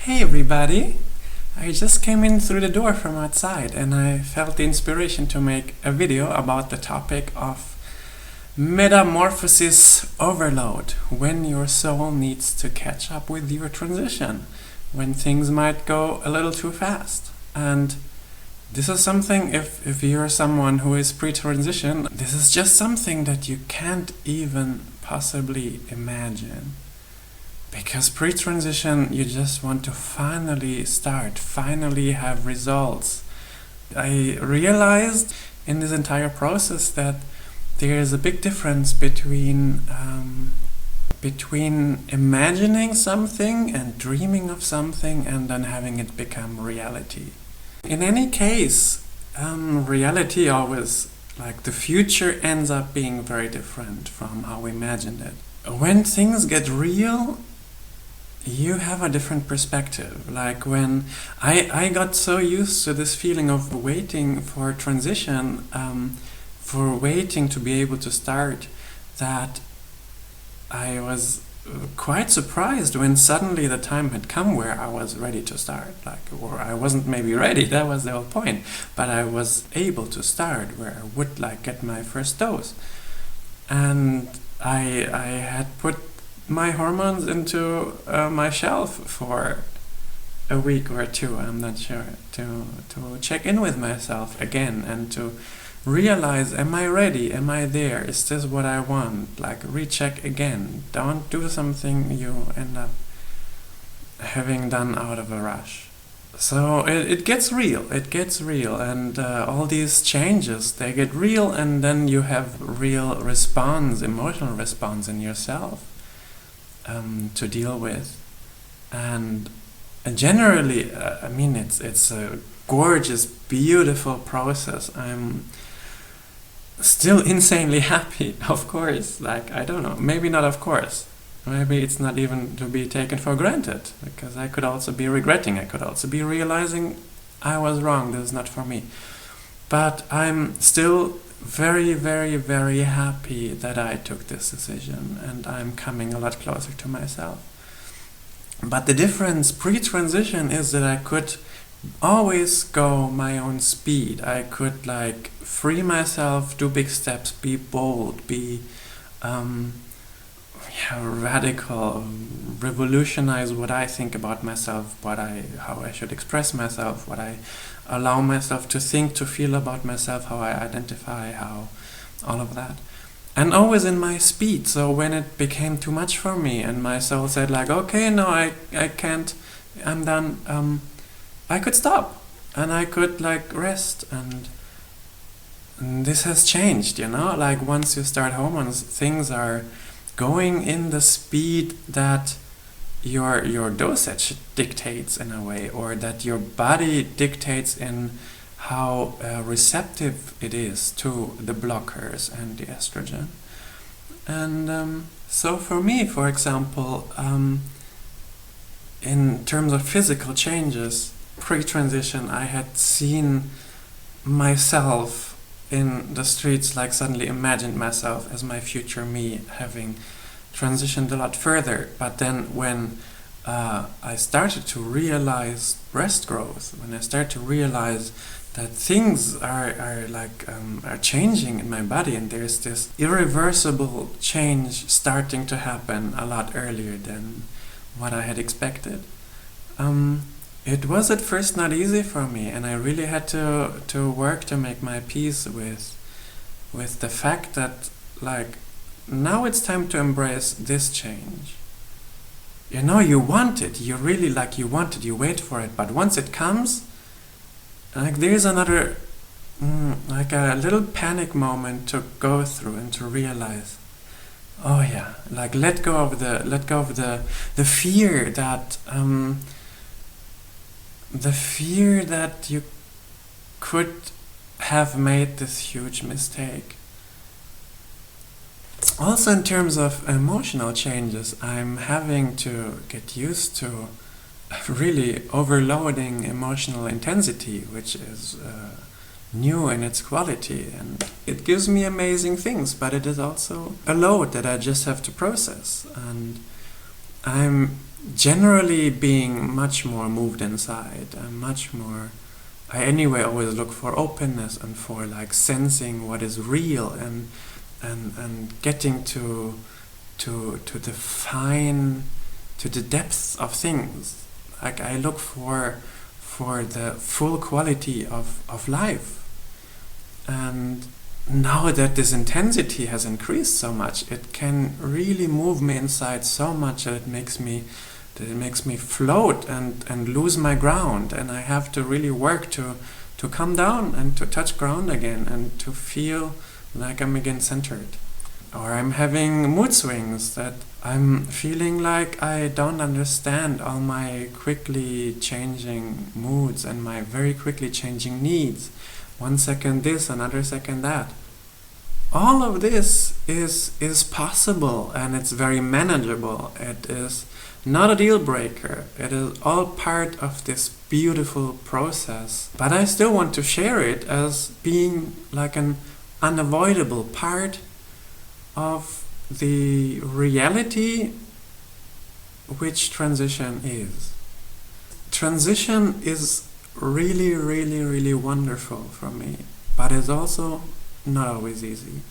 Hey everybody! I just came in through the door from outside and I felt the inspiration to make a video about the topic of metamorphosis overload, when your soul needs to catch up with your transition, when things might go a little too fast. And this is something, if you're someone who is pre-transition, this is just something that you can't even possibly imagine. Because pre-transition, you just want to finally start, finally have results. I realized in this entire process that there is a big difference between imagining something and dreaming of something and then having it become reality. In any case, reality always, like the future ends up being very different from how we imagined it. When things get real, you have a different perspective. Like when I got so used to this feeling of waiting for transition, for waiting to be able to start, that I was quite surprised when suddenly the time had come where I was ready to start. Or I wasn't maybe ready, that was the whole point, but I was able to start, where I would get my first dose. And I had put my hormones into my shelf for a week or two, I'm not sure, to check in with myself again and to realize, am I ready? Am I there? Is this what I want? Recheck again. Don't do something you end up having done out of a rush. So it gets real, and all these changes, they get real, and then you have real response, emotional response in yourself to deal with. And generally, it's a gorgeous, beautiful process. I'm still insanely happy, of course. I don't know, maybe not of course. Maybe it's not even to be taken for granted, because I could also be regretting, I could also be realizing I was wrong, this is not for me. But I'm still very, very, very happy that I took this decision, and I'm coming a lot closer to myself. But the difference pre-transition is that I could always go my own speed. I could free myself, do big steps, be bold, be radical, revolutionize what I think about myself, how I should express myself, what I allow myself to think, to feel about myself, how I identify, how all of that. And always in my speed. So when it became too much for me and my soul said okay, no, I can't, I'm done, I could stop and I could rest. And this has changed, once you start hormones, things are going in the speed that your dosage dictates in a way, or that your body dictates in how receptive it is to the blockers and the estrogen. And so for me, for example, in terms of physical changes, pre-transition, I had seen myself in the streets, suddenly imagined myself as my future me, having transitioned a lot further. But then when I started to realize breast growth, when I started to realize that things are changing in my body, and there's this irreversible change starting to happen a lot earlier than what I had expected. It was at first not easy for me, and I really had to work to make my peace with the fact that now it's time to embrace this change. You want it, you really you want it, you wait for it, but once it comes, there's another a little panic moment to go through and to realize, oh yeah, let go of the fear that you could have made this huge mistake. Also, in terms of emotional changes, I'm having to get used to really overloading emotional intensity, which is new in its quality, and it gives me amazing things, but it is also a load that I just have to process. And I'm generally being much more moved inside and much more. I anyway always look for openness and for like sensing what is real and getting to the fine, to the depths of things. Like I look for the full quality of life. And now that this intensity has increased so much, it can really move me inside so much that it makes me float and lose my ground, and I have to really work to come down and to touch ground again and to feel like I'm again centered. Or I'm having mood swings that I'm feeling like I don't understand all my quickly changing moods and my very quickly changing needs. 1 second this, another second that. All of this is possible, and it's very manageable. It is not a deal breaker. It is all part of this beautiful process. But I still want to share it as being like an unavoidable part of the reality which transition is. Transition is really, really, really wonderful for me, but it's also not always easy.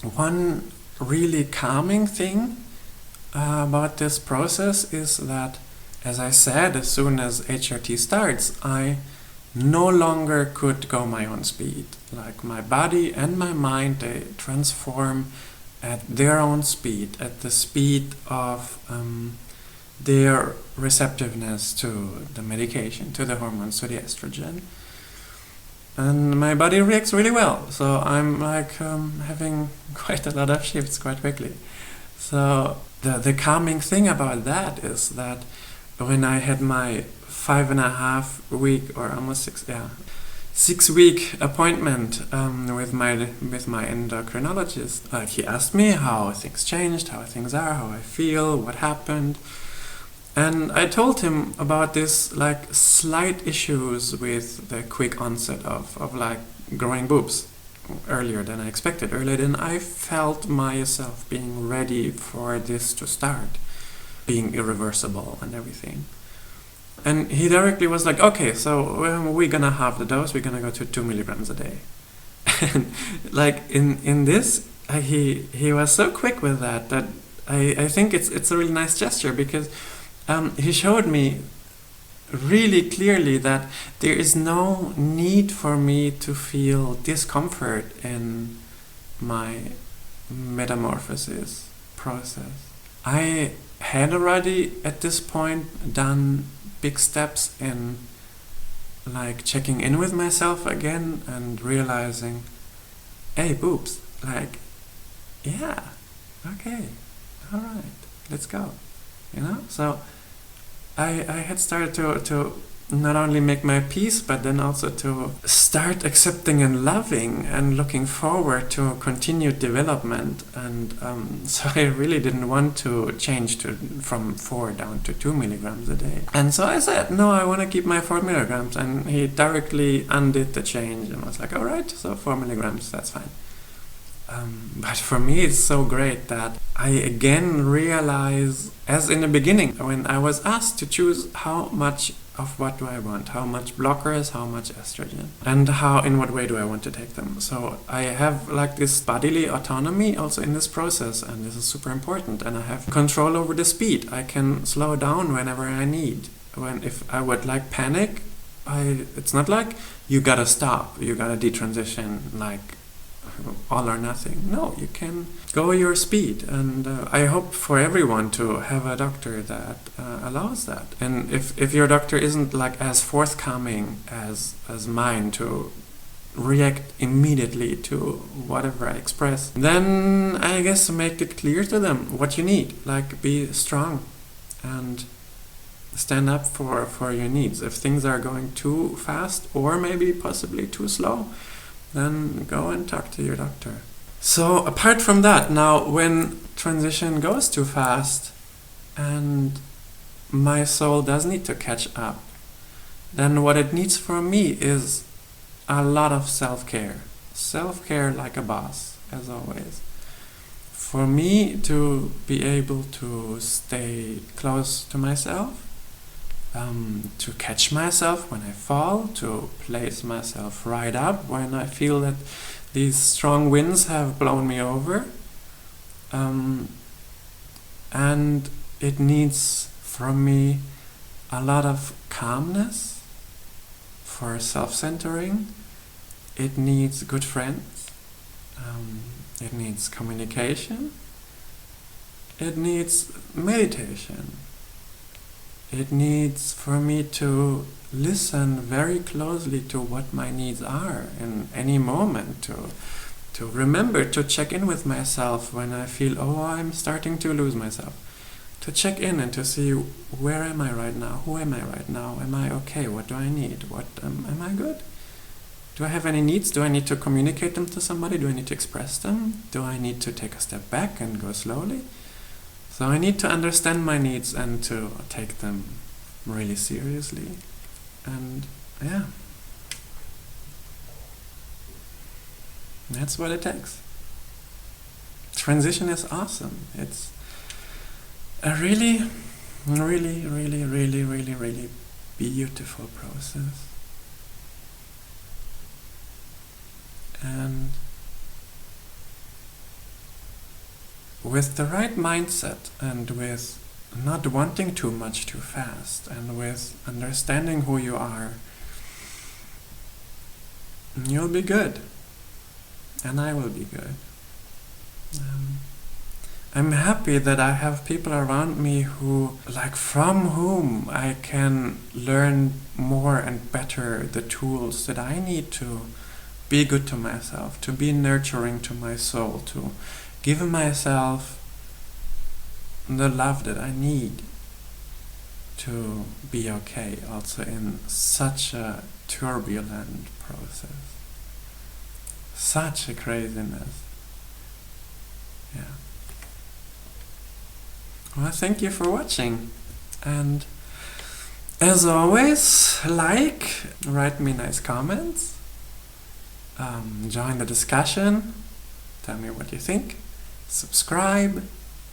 One really calming thing about this process is that, as I said, as soon as HRT starts, I no longer could go my own speed. Like my body and my mind, they transform at their own speed, at the speed of their receptiveness to the medication, to the hormones, to the estrogen. And my body reacts really well. So I'm like having quite a lot of shifts quite quickly. So the calming thing about that is that when I had my 5.5 week or almost 6 week appointment with my endocrinologist, he asked me how things changed, how things are, how I feel, what happened. And I told him about this like slight issues with the quick onset of like growing boobs earlier than I expected, earlier than I felt myself being ready for this to start, being irreversible and everything. And he directly was like, okay, so we're gonna halve the dose, we're gonna go to 2 milligrams a day. And like in this, he was so quick with that I think it's a really nice gesture, because he showed me really clearly that there is no need for me to feel discomfort in my metamorphosis process. I had already at this point done big steps in like checking in with myself again and realizing, hey, boobs, like, yeah, okay, all right, let's go, you know? So I had started to not only make my peace, but then also to start accepting and loving and looking forward to continued development. And so I really didn't want to change from 4 down to 2 milligrams a day. And so I said, no, I want to keep my 4 milligrams. And he directly undid the change and was like, all right, so 4 milligrams, that's fine. But for me, it's so great that I again realize, as in the beginning, when I was asked to choose how much of what do I want, how much blockers, how much estrogen, and in what way do I want to take them. So I have like this bodily autonomy also in this process, and this is super important. And I have control over the speed. I can slow down whenever I need. If I would like panic, it's not like you gotta stop, you gotta detransition, like all or nothing. No, you can go your speed, and I hope for everyone to have a doctor that allows that. And if your doctor isn't like as forthcoming as mine to react immediately to whatever I express, then I guess make it clear to them what you need. Like, be strong and stand up for your needs. If things are going too fast or maybe possibly too slow, then go and talk to your doctor. So apart from that, now when transition goes too fast and my soul does need to catch up, then what it needs from me is a lot of self-care. Self-care like a boss. as always. For me to be able to stay close to myself, to catch myself when I fall, to place myself right up when I feel that these strong winds have blown me over. And it needs from me a lot of calmness for self-centering. It needs good friends. It needs communication. It needs meditation. It needs for me to listen very closely to what my needs are in any moment, to remember to check in with myself when I feel, oh, I'm starting to lose myself. To check in and to see, where am I right now? Who am I right now? Am I okay? What do I need? Am I good? Do I have any needs? Do I need to communicate them to somebody? Do I need to express them? Do I need to take a step back and go slowly? So I need to understand my needs and to take them really seriously. And yeah, that's what it takes. Transition is awesome. It's a really, really, really, really, really, really beautiful process. And with the right mindset, and with not wanting too much too fast, and with understanding who you are, you'll be good. And I will be good. I'm happy that I have people around me who, from whom I can learn more and better the tools that I need to be good to myself, to be nurturing to my soul, to give myself the love that I need to be okay, also in such a turbulent process. Such a craziness. Yeah. Well, thank you for watching. And as always, write me nice comments, join the discussion, tell me what you think, subscribe,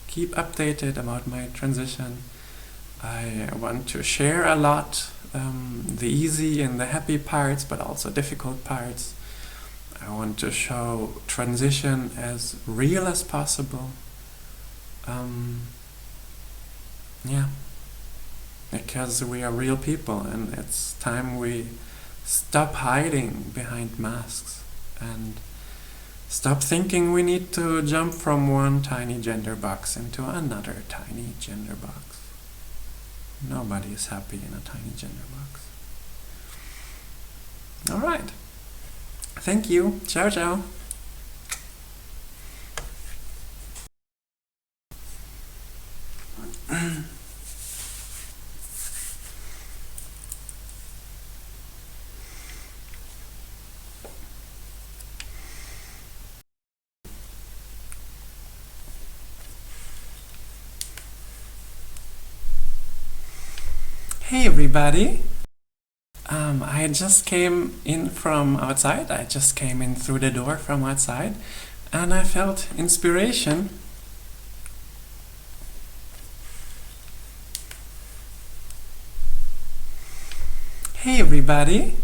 keep updated about my transition. I want to share a lot, the easy and the happy parts, but also difficult parts. I want to show transition as real as possible. Yeah, because we are real people, and it's time we stop hiding behind masks and stop thinking we need to jump from one tiny gender box into another tiny gender box. Nobody is happy in a tiny gender box. Alright. Thank you. Ciao, ciao. Hey everybody! I just came in from outside. I just came in through the door from outside, and I felt inspiration. Hey everybody!